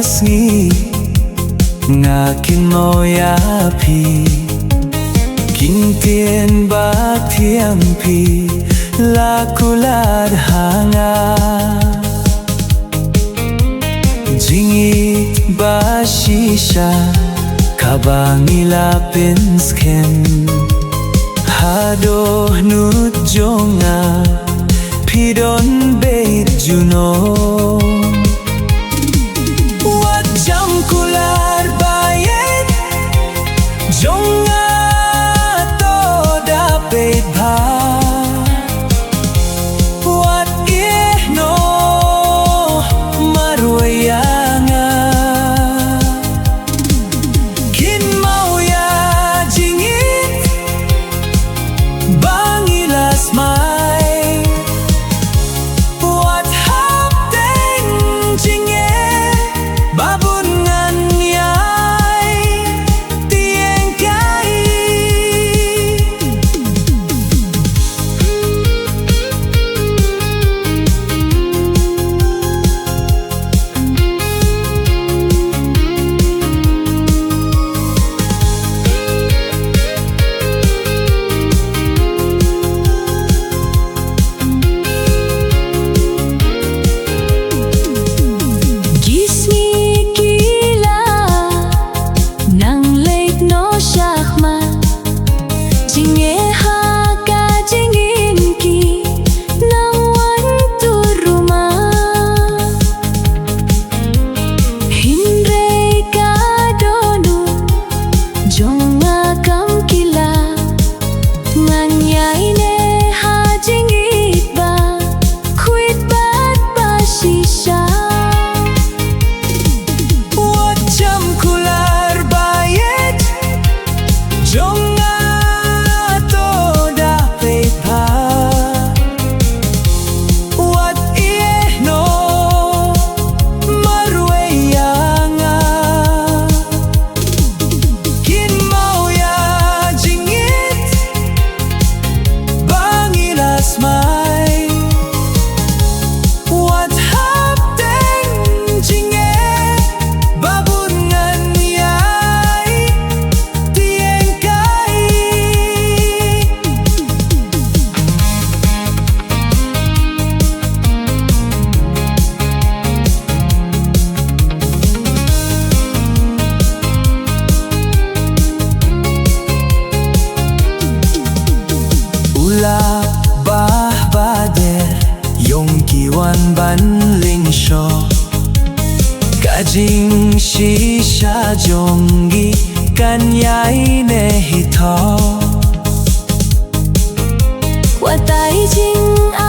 ngi nga kin moya phi kin tiền bạc thiam phi la kulad hanga jingi ba shisha kabangila pensken DOHNUD jong nga pidon beit juno wat jam kular bayet jong nga to da beit bha wat no maruayanga kin mauya jingit bangilas mai what happened jinge babun ngan yai tieng kai bah bader yong kiwan ban ling sho kajing shisha jongi kan yai ne hi tho wa tai jing